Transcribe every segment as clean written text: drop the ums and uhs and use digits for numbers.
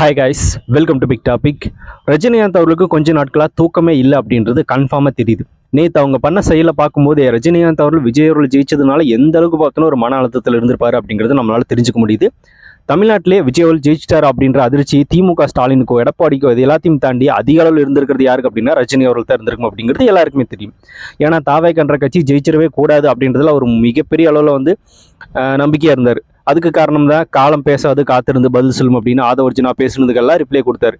Hi guys, welcome to big topic. Rajinikanth அவர்களுக்கு கொஞ்ச நாட்களாக தூக்கமே இல்லை அப்படின்றது கன்ஃபார்மாக தெரியுது. நேற்று அவங்க பண்ண செயலை பார்க்கும்போது ரஜினிகாந்த் அவர்கள் விஜய் அவர்கள் ஜெயிச்சதுனால எந்த அளவுக்கு பார்த்தோன்னா ஒரு மன அழுத்தத்தில் இருந்திருப்பாரு அப்படிங்கிறது நம்மளால தெரிஞ்சுக்க முடியுது. தமிழ்நாட்டிலே விஜய் அவர்கள் ஜெயிச்சிட்டார் அப்படின்ற அதிர்ச்சி திமுக ஸ்டாலினுக்கோ எடப்பாடிக்கோ இது எல்லாத்தையும் தாண்டி அதிக அளவில் இருந்திருக்கிறது யாருக்கு அப்படின்னா ரஜினி அவர்கள் தான் இருந்திருக்கும் அப்படிங்கிறது எல்லாருக்குமே தெரியும். ஏன்னா தாவேக்கன்ற கட்சி ஜெயிச்சிடவே கூடாது அப்படின்றதுல ஒரு மிகப்பெரிய அளவில் நம்பிக்கையாக இருந்தார். அதுக்கு காரணம் தான் காலம் பேசாது காத்திருந்து பதில் சொல்லும் அப்படின்னு ஆதவர்ஜினா பேசுனதுக்கெல்லாம் ரிப்ளை கொடுத்தாரு.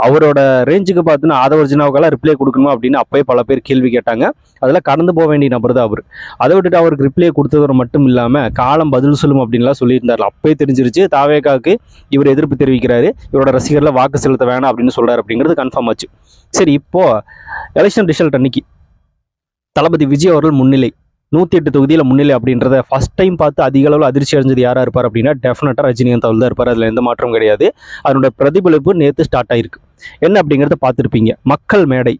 அவரோட ரேஞ்சுக்கு பார்த்தீங்கன்னா ஆதவர்ஜினாவுக்கெல்லாம் ரிப்ளை கொடுக்கணுமா அப்படின்னு அப்பயே பல பேர் கேள்வி கேட்டாங்க. அதெல்லாம் கடந்து போக வேண்டிய நபர் தான் அவர். அதை விட்டுட்டு அவருக்கு ரிப்ளை கொடுத்தவர் மட்டும் இல்லாமல் காலம் பதில் சொல்லும் அப்படின்லாம் சொல்லியிருந்தார். அப்பயே தெரிஞ்சிருச்சு தாவேக்காவுக்கு இவர் எதிர்ப்பு தெரிவிக்கிறாரு, இவரோட ரசிகர்ல வாக்கு செலுத்த வேணாம் அப்படின்னு சொல்றாரு அப்படிங்கிறது கன்ஃபார்ம் ஆச்சு. சரி, இப்போ எலெக்ஷன் ரிசல்ட் அன்னைக்கு தளபதி விஜய் அவர்கள் முன்னிலை 108 தொகுதியில் முன்னிலை அப்படின்றத ஃபர்ஸ்ட் டைம் பார்த்து அதிக அளவில் அதிர்ச்சி அடைஞ்சது யாராக இருப்பார் அப்படின்னா டெஃபினட்டாக ரஜினிகாந்த் அவர்கள் தான் இருப்பார். அதில் எந்த மாற்றம் கிடையாது. அதனோட பிரதிபலிப்பு நேற்று ஸ்டார்ட் ஆயிருக்கு. என்ன அப்படிங்கிறத பார்த்துருப்பீங்க. மக்கள் மேடை,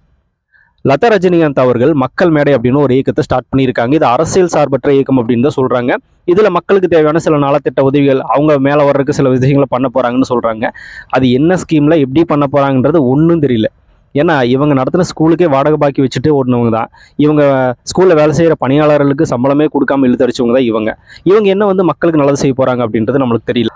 லதா ரஜினிகாந்த் அவர்கள் மக்கள் மேடை அப்படின்னு ஒரு இயக்கத்தை ஸ்டார்ட் பண்ணியிருக்காங்க. இது அரசியல் சார்பற்ற இயக்கம் அப்படின்னு தான் சொல்கிறாங்க. இதில் மக்களுக்கு தேவையான சில நலத்திட்ட உதவிகள் அவங்க மேலே வர்றதுக்கு சில விஷயங்களை பண்ண போகிறாங்கன்னு சொல்கிறாங்க. அது என்ன ஸ்கீமில் எப்படி பண்ண போகிறாங்கன்றது ஒன்றும் தெரியல. ஏன்னா இவங்க நடத்தின ஸ்கூலுக்கே வாடகை பாக்கி வச்சுட்டு ஓடினவங்க தான் இவங்க. ஸ்கூலில் வேலை செய்கிற பணியாளர்களுக்கு சம்பளமே கொடுக்காம இழுத்தடிச்சவங்க தான் இவங்க என்ன மக்களுக்கு நல்லது செய்ய போகிறாங்க அப்படின்றது நம்மளுக்கு தெரியல.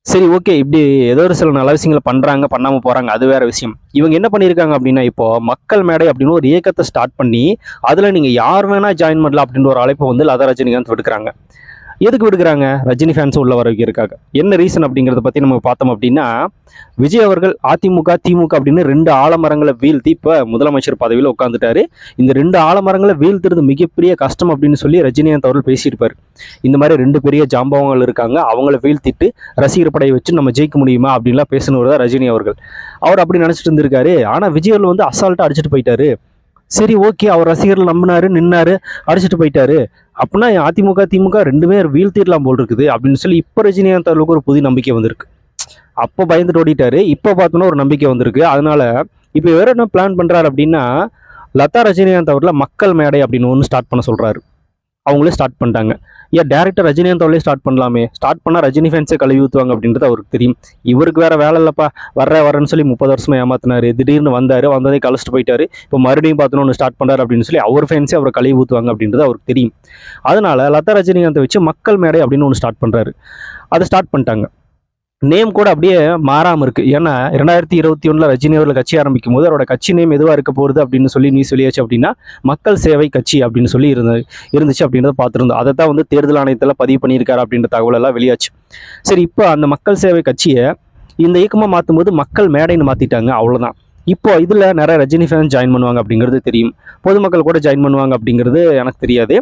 சரி, ஓகே, இப்படி ஏதோ ஒரு சில நல்ல விஷயங்களை பண்ணுறாங்க, பண்ணாமல் போகிறாங்க, அது வேற விஷயம். இவங்க என்ன பண்ணியிருக்காங்க அப்படின்னா இப்போ மக்கள் மேடை அப்படின்னு ஒரு இயக்கத்தை ஸ்டார்ட் பண்ணி அதில் நீங்கள் யார் வேணால் ஜாயின் பண்ணலாம் அப்படின்ற ஒரு அழைப்பை லதா ரஜினிகாந்த் விடுக்கிறாங்க. எதுக்கு விடுக்கிறாங்க? ரஜினி ஃபேன்ஸ் உள்ள வர வைக்கிறதுக்காக. என்ன ரீசன் அப்படிங்கிறத பற்றி நம்ம பார்த்தோம் அப்படின்னா விஜய் அவர்கள் அதிமுக திமுக அப்படின்னு 2 ஆலமரங்களை வீழ்த்தி இப்போ முதலமைச்சர் பதவியில் உட்காந்துட்டாரு. இந்த 2 ஆலமரங்களை வீழ்த்துறது மிகப்பெரிய கஷ்டம் அப்படின்னு சொல்லி ரஜினிகாந்த் அவர்கள் பேசியிருப்பார். இந்த மாதிரி 2 பெரிய ஜாம்பவங்கள் இருக்காங்க, அவங்கள வீழ்த்திட்டு ரசிகர் படையை வச்சு நம்ம ஜெயிக்க முடியுமா அப்படின்லாம் பேசினவர் தான் ரஜினி அவர்கள். அவர் அப்படி நினச்சிட்டு இருந்திருக்காரு. ஆனால் விஜய் அவர்கள் அசால்ட்டாக அடிச்சுட்டு போயிட்டாரு. சரி, ஓகே, அவர் ரசிகர்கள் நம்பினாரு, நின்னாரு, அடிச்சுட்டு போயிட்டாரு. அப்படின்னா அதிமுக திமுக 2மே வீழ்த்திடலாம் போல் இருக்குது அப்படின்னு சொல்லி இப்போ ரஜினிகாந்த் அவர்களுக்கு ஒரு புதிய நம்பிக்கை வந்திருக்கு. அப்போ பயந்துட்டு ஓடிட்டாரு. இப்போ பார்த்தோன்னா ஒரு நம்பிக்கை வந்திருக்கு. அதனால இப்போ வேற என்ன பிளான் பண்றாரு அப்படின்னா லதா ரஜினிகாந்த் அவர்களை மக்கள் மேடை அப்படின்னு ஒன்று ஸ்டார்ட் பண்ண சொல்றாரு. அவங்களே ஸ்டார்ட் பண்ணிட்டாங்க. ஏன் டேரக்டர் ரஜினிகாந்த் அவர்களே ஸ்டார்ட் பண்ணலாமே? ஸ்டார்ட் பண்ணால் ரஜினி ஃபேன்ஸே கழுவி ஊற்றுவாங்க அப்படின்றது அவருக்கு தெரியும். இவருக்கு வேற வேலை இல்லைப்பா, வரேன்னு சொல்லி 30 வருஷமா ஏமாத்தினாரு. திடீர்னு வந்ததே கழிச்சிட்டு போயிட்டாரு. இப்போ மறுபடியும் பார்த்தோன்னு ஒன்று ஸ்டார்ட் பண்ணாரு அப்படின்னு சொல்லி அவர் ஃபேன்ஸே அவரை கழுவி ஊற்றுவாங்க அப்படின்றது அவருக்கு தெரியும். அதனால லதா ரஜினிகாந்தை வச்சு மக்கள் மேடை அப்படின்னு ஒன்று ஸ்டார்ட் பண்ணுறாரு. அதை ஸ்டார்ட் பண்ணிட்டாங்க. நேம் கூட அப்படியே மாறாமல் இருக்கு. ஏன்னா 2021 ரஜினி அவர்கள் கட்சி ஆரம்பிக்கும் போது அவரோட கட்சி நேம் எதுவாக இருக்க போகுது அப்படின்னு சொல்லி நீ சொல்லியாச்சு அப்படின்னா மக்கள் சேவை கட்சி அப்படின்னு சொல்லி இருந்துச்சு அப்படின்றத பார்த்துருந்தோம். அதை தான் தேர்தல் ஆணையத்தில் பதிவு பண்ணியிருக்காரு அப்படின்ற தகவல் எல்லாம் வெளியாச்சு. சரி, இப்போ அந்த மக்கள் சேவை கட்சியை இந்த இயக்கமாக மாற்றும் போது மக்கள் மேடைன்னு மாற்றிட்டாங்க, அவ்வளோதான். இப்போ இதில் நிறைய ரஜினி ஃபேன்ஸ் ஜாயின் பண்ணுவாங்க அப்படிங்கிறது தெரியும். பொதுமக்கள் கூட ஜாயின் பண்ணுவாங்க அப்படிங்கிறது எனக்கு தெரியாது.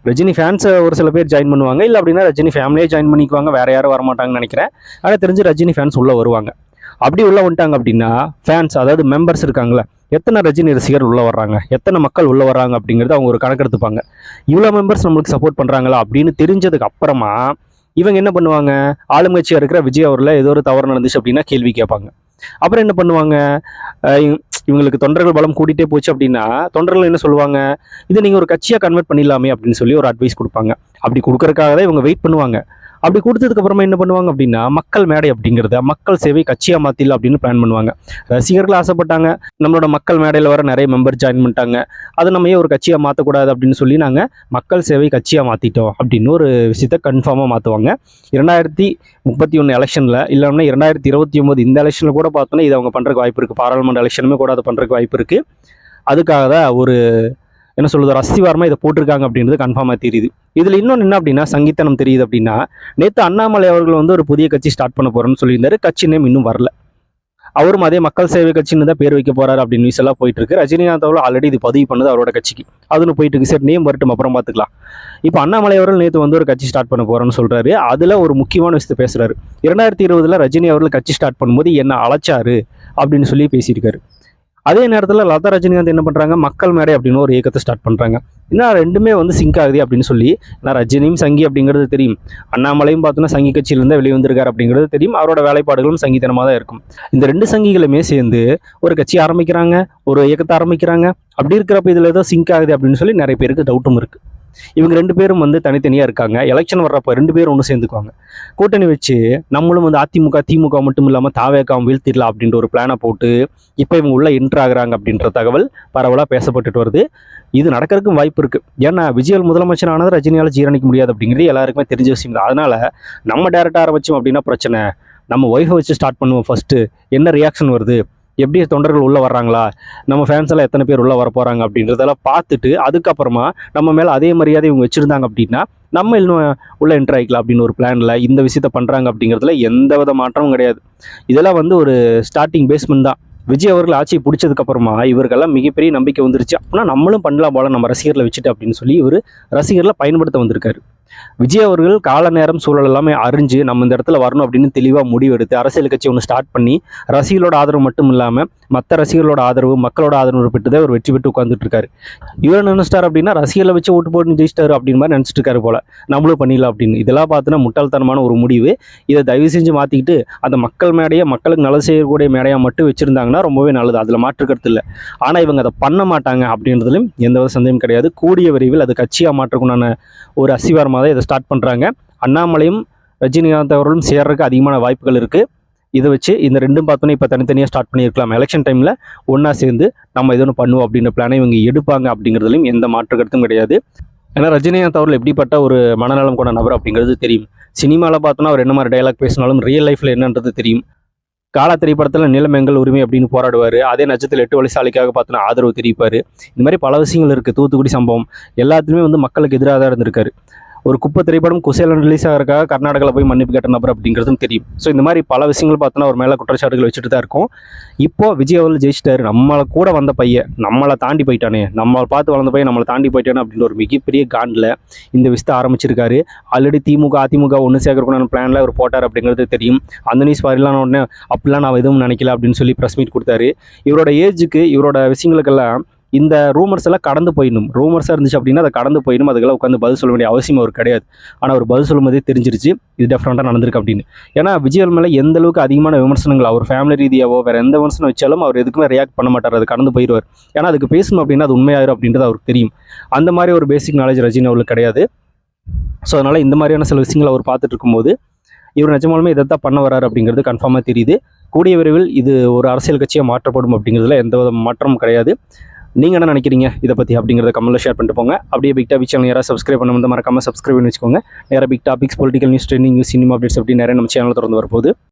ரஜினி ஃபேன்ஸை ஒரு சில பேர் ஜாயின் பண்ணுவாங்க, இல்லை அப்படின்னா ரஜினி ஃபேமிலியே ஜாயின் பண்ணிக்குவாங்க, வேற யாரும் வரமாட்டாங்கன்னு நினைக்கிறேன். ஆனால் தெரிஞ்சு ரஜினி ஃபேன்ஸ் உள்ளே வருவாங்க. அப்படி உள்ளே வந்துட்டாங்க அப்படின்னா ஃபேன்ஸ், அதாவது மெம்பர்ஸ் இருக்காங்களே, எத்தனை ரஜினி ரசிகர் உள்ளே வர்றாங்க, எத்தனை மக்கள் உள்ளே வர்றாங்க அப்படிங்கிறது அவங்க ஒரு கணக்கு எடுத்துப்பாங்க. இவ்வளோ மெம்பர்ஸ் நம்மளுக்கு சப்போர்ட் பண்ணுறாங்களா அப்படின்னு தெரிஞ்சதுக்கு அப்புறமா இவங்க என்ன பண்ணுவாங்க? ஆளுங்கட்சியாக இருக்கிற விஜய் அவரில் ஏதோ ஒரு தவறு நடந்துச்சு அப்படின்னா கேள்வி கேட்பாங்க. அப்புறம் என்ன பண்ணுவாங்க? இவங்களுக்கு தொண்டர்கள் பலம் கூட்டிகிட்டே போச்சு அப்படின்னா தொண்டர்கள் என்ன சொல்லுவாங்க? இதை நீங்கள் ஒரு கட்சியாக கன்வெர்ட் பண்ணிடலாமே அப்படின்னு சொல்லி ஒரு அட்வைஸ் கொடுப்பாங்க. அப்படி கொடுக்கறதுக்காக தான் இவங்க வெயிட் பண்ணுவாங்க. அப்படி கொடுத்ததுக்கு அப்புறமா என்ன பண்ணுவாங்க அப்படின்னா மக்கள் மேடை அப்படிங்கிறத மக்கள் சேவை கட்சியாக மாற்றிடலாம் அப்படின்னு பிளான் பண்ணுவாங்க. ரசிகர்கள் ஆசைப்பட்டாங்க, நம்மளோட மக்கள் மேடையில் வர நிறைய மெம்பர் ஜாயின் பண்ணிட்டாங்க, அதை நம்ம ஒரு கட்சியாக மாற்றக்கூடாது அப்படின்னு சொல்லி நாங்கள் மக்கள் சேவை கட்சியாக மாற்றிட்டோம் அப்படின்னு ஒரு விஷயத்த கன்ஃபார்மாக மாற்றுவாங்க. 2031 எலெக்ஷனில், இல்லைன்னா 2029 இந்த எலெக்ஷனில் கூட பார்த்தோன்னா இது அவங்க பண்ணுறதுக்கு வாய்ப்பு இருக்குது. பாராளுமன்ற எலெக்ஷனுமே கூட அதை பண்ணுறதுக்கு வாய்ப்பு இருக்குது. அதுக்காக தான் ஒரு என்ன சொல்லுது, ஒரு அஸ்திவாரமாக இதை போட்டிருக்காங்க அப்படின்றது கன்ஃபார்மாக தெரியுது. இதில் இன்னொன்று என்ன அப்படின்னா சங்கீத்தனம் தெரியுது அப்படின்னா நேற்று அண்ணாமலை அவர்கள் ஒரு புதிய கட்சி ஸ்டார்ட் பண்ண போகிறேன்னு சொல்லியிருந்தாரு. கட்சி நேம் இன்னும் வரல. அவரும் அதே மக்கள் சேவை கட்சின்னு தான் பேர் வைக்க போறாரு அப்படின்னு நியூஸ் எல்லாம் போயிட்டு இருக்கு. ரஜினிகாந்த் அவர்கள் ஆல்ரெடி இது பதிவு பண்ணது அவரோட கட்சிக்கு, அதுன்னு போயிட்டு இருக்கு. சரி, நேம் வரட்டும், அப்புறம் பார்த்துக்கலாம். இப்போ அண்ணாமலை அவர்கள் நேற்று ஒரு கட்சி ஸ்டார்ட் பண்ண போறேன்னு சொல்றாரு. அதுல ஒரு முக்கியமான விஷயத்தை பேசுறாரு. 2020 ரஜினி அவர்கள் கட்சி ஸ்டார்ட் பண்ணும்போது என்ன அழைச்சாரு அப்படின்னு சொல்லி பேசியிருக்காரு. அதே நேரத்தில் லதா ரஜினிகாந்த் என்ன பண்ணுறாங்க? மக்கள் மேடை அப்படின்னு ஒரு இயக்கத்தை ஸ்டார்ட் பண்ணுறாங்க. இன்னும் 2மே சிங்க் ஆகுது அப்படின்னு சொல்லி. நான் ரஜினியும் சங்கி அப்படிங்கிறது தெரியும், அண்ணாமலையும் பார்த்தோன்னா சங்கி கட்சியிலேருந்து வெளியே வந்திருக்காரு அப்படிங்கிறது தெரியும். அவரோட வேலைப்பாடுகளும் சங்கித்தனமாக தான் இருக்கும். இந்த 2 சங்கிகளுமே சேர்ந்து ஒரு கட்சி ஆரம்பிக்கிறாங்க, ஒரு இயக்கத்தை ஆரம்பிக்கிறாங்க. அப்படி இருக்கிறப்ப இதில் ஏதோ சிங்க் ஆகுது அப்படின்னு சொல்லி நிறைய பேருக்கு டவுட்டும் இருக்குது. இவங்க 2 பேரும் வந்து தனித்தனியாக இருக்காங்க. எலெக்ஷன் வர்றப்போ 2 பேரும் ஒன்று சேர்ந்துக்குவாங்க. கூட்டணி வச்சு நம்மளும் வந்து அதிமுக திமுக மட்டும் இல்லாமல் தாவேக்காவும் வீழ்த்திடலாம் அப்படின்ற ஒரு பிளானை போட்டு இப்போ இவங்க உள்ள என்ட்ரு ஆகுறாங்க அப்படின்ற தகவல் பரவலாக பேசப்பட்டுட்டு வருது. இது நடக்கிறதுக்கும் வாய்ப்பு இருக்குது. ஏன்னா விஜய் முதலமைச்சர் ஆனது ரஜினியால் ஜீரணிக்க முடியாது அப்படிங்கிறது எல்லாருக்குமே தெரிஞ்ச விஷயம் தான். அதனால நம்ம டேரெக்டாக ஆரம்பிச்சோம் அப்படின்னா பிரச்சனை. நம்ம ஒய்ஃபை வச்சு ஸ்டார்ட் பண்ணுவோம். ஃபர்ஸ்ட்டு என்ன ரியாக்ஷன் வருது, எப்படி தொண்டர்கள் உள்ளே வர்றாங்களா, நம்ம ஃபேன்ஸ் எல்லாம் எத்தனை பேர் உள்ளே வர போகிறாங்க அப்படின்றதெல்லாம் பார்த்துட்டு அதுக்கப்புறமா நம்ம மேலே அதே மரியாதை இவங்க வச்சுருந்தாங்க அப்படின்னா நம்ம இன்னும் உள்ளே என்ட்ரு ஆகிக்கலாம் அப்படின்னு ஒரு பிளானில் இந்த விஷயத்த பண்ணுறாங்க அப்படிங்கிறதுல எந்த வித மாற்றமும் கிடையாது. இதெல்லாம் வந்து ஒரு ஸ்டார்டிங் பேஸ்மெண்ட் தான். விஜய் அவர்கள் ஆட்சியை பிடிச்சதுக்கப்புறமா இவர்களெல்லாம் மிகப்பெரிய நம்பிக்கை வந்துருச்சு. அப்படின்னா நம்மளும் பண்ணலாம் போல நம்ம ரசிகர்களை வச்சுட்டு அப்படின்னு சொல்லி இவர் ரசிகர்களை பயன்படுத்த வந்திருக்காரு. விஜய் அவர்கள் கால நேரம் சூழல் எல்லாமே அறிஞ்சு நம்ம இந்த இடத்துல வரணும் அப்படின்னு தெளிவாக முடிவெடுத்து அரசியல் கட்சி ஒன்று ஸ்டார்ட் பண்ணி ரசிகர்களோட ஆதரவு மட்டும் இல்லாமல் மற்ற ரசிகர்களோட ஆதரவு மக்களோட ஆதரவு பெற்று தான் இவர் வெற்றி பெற்று உட்காந்துட்டு இருக்காரு. இவர் நினைச்சிட்டார் அப்படின்னா ரசிகர்களை வச்சு ஓட்டு போட்டு ஜெயிச்சிட்டாரு அப்படின்னு மாதிரி நினச்சிட்டு இருக்காரு போல. நம்மளும் பண்ணிடலாம் அப்படின்னு. இதெல்லாம் பார்த்தோன்னா முட்டாள்தனமான ஒரு முடிவு. இதை தயவு செஞ்சு மாற்றிக்கிட்டு அந்த மக்கள் மேடையை மக்களுக்கு நல்லது செய்யக்கூடிய மேடையாக மட்டும் வச்சுருந்தாங்கன்னா ரொம்பவே நல்லது. அதில் மாற்றுக்கிறது இல்லை. ஆனால் இவங்க அதை பண்ண மாட்டாங்க அப்படின்றதுலையும் எந்த ஒரு சந்தேகம் கிடையாது. கூடிய விரைவில் அது கட்சியாக மாற்றக்குண்டான ஒரு அசிவாரமாக தான் இதை ஸ்டார்ட் பண்ணுறாங்க. அண்ணாமலையும் ரஜினிகாந்த் அவர்களும் சேர்றதுக்கு அதிகமான வாய்ப்புகள் இருக்குது. இதை வச்சு இந்த ரெண்டும் பார்த்தோன்னே இப்போ தனித்தனியாக ஸ்டார்ட் பண்ணியிருக்கலாம். எலெக்ஷன் டைமில் ஒன்றா சேர்ந்து நம்ம இது ஒன்று பண்ணுவோம் அப்படின்ற பிளானை இவங்க எடுப்பாங்க அப்படிங்கிறதுலையும் எந்த மாற்று கருத்தும் கிடையாது. ஏன்னா ரஜினிகாந்த் அவர்கள் எப்படிப்பட்ட ஒரு மனநலம் கொண்ட நபர் அப்படிங்கிறது தெரியும். சினிமாவில் பார்த்தோன்னா அவர் என்ன மாதிரி டைலாக் பேசினாலும் ரியல் லைஃப்பில் என்னன்றது தெரியும். காலா திரைப்படத்தில் நிலம் எங்கள் உரிமை அப்படின்னு போராடுவார். அதே நட்சத்திரத்தில் 8 வழி சாலைக்காக பார்த்தோன்னா ஆதரவு தெரிவிப்பார். இந்த மாதிரி பல விஷயங்கள் இருக்குது. தூத்துக்குடி சம்பவம் எல்லாத்துலேயுமே வந்து மக்களுக்கு எதிராக தான் இருந்திருக்காரு. ஒரு குப்பை திரைப்படம் குசேலன் ரிலீஸ் ஆகிறதுக்காக கர்நாடகாவில் போய் மன்னிப்பு கேட்ட நபர் அப்படிங்கிறதும் தெரியும். ஸோ இந்த மாதிரி பல விஷயங்கள் பார்த்தோன்னா ஒரு மேலே குற்றச்சாட்டுகள் வச்சுட்டு தான் இருக்கும். இப்போது விஜய் அவர்கள் ஜெயிச்சிட்டாரு. நம்மளை கூட வந்த பையன் நம்மளை தாண்டி போயிட்டானே, நம்மளை பார்த்து வளர்ந்த பையன் நம்மளை தாண்டி போயிட்டானே அப்படின்ற ஒரு மிகப்பெரிய காண்டில் இந்த விஷயத்தை ஆரம்பிச்சிருக்காரு. ஆல்ரெடி திமுக அதிமுக ஒன்று சேர்க்கறதுக்கான பிளானில் அவர் போட்டார் அப்படிங்கிறது தெரியும். அந்த நியூஸ் வரலான உடனே அப்படிலாம் நான் எதுவும் நினைக்கல அப்படின்னு சொல்லி ப்ரெஸ் மீட் கொடுத்தாரு. இவரோட ஏஜுக்கு இவரோட விஷயங்களுக்கெல்லாம் இந்த ரூமர்ஸ் எல்லாம் கடந்து போயிடணும். ரூமர்ஸாக இருந்துச்சு அப்படின்னா அதை கடந்து போயிடணும். அதுக்கெல்லாம் உட்காந்து பதில் சொல்ல வேண்டிய அவசியம் அவர் கிடையாது. ஆனால் அவர் பதில் சொல்லும் போதே தெரிஞ்சிருச்சு இது டெஃபரெண்ட்டாக நடந்திருக்கு அப்படின்னு. ஏன்னா விஜய் மேலே எந்த அளவுக்கு அதிகமான விமர்சனங்கள் அவர் ஃபேமிலி ரீதியாவோ வேறு எந்த விமர்சனம் வச்சாலும் அவர் எதுக்குமே ரியாக்ட் பண்ண மாட்டார். அது கடந்து போயிடுவார். ஏன்னா அதுக்கு பேசணும் அப்படின்னா அது உண்மையாயிரும் அப்படின்றது அவருக்கு தெரியும். அந்த மாதிரி ஒரு பேசிக் நாலேஜ் ரஜினி அவர்களுக்கு கிடையாது. ஸோ அதனால் இந்த மாதிரியான சில விஷயங்களை அவர் பார்த்துட்டு இருக்கும்போது இவர் நிஜமாலுமே இதை தான் பண்ண வராரு அப்படிங்கிறது கன்ஃபார்மாக தெரியுது. கூடிய விரைவில் இது ஒரு அரசியல் கட்சியாக மாற்றப்படும் அப்படிங்கிறதுல எந்த வித மாற்றமும் கிடையாது. நீங்கள் என்ன நினைக்கிறீங்க இதை பற்றி அப்படிங்கிறத கமெண்ட்டில் ஷேர் பண்ணிட்டு போங்க. அப்படியே பிக் டாபிக் சேனல் யாராவது சப்ஸ்கிரைப் பண்ண வந்து மறக்காமல் சப்ஸ்கிரைப் பண்ணி வச்சுக்கோங்க. நிறைய big topics political news trending news cinema updates அப்படி நிறைய நம்ம சேனலில் திறந்து வரப்போகுது.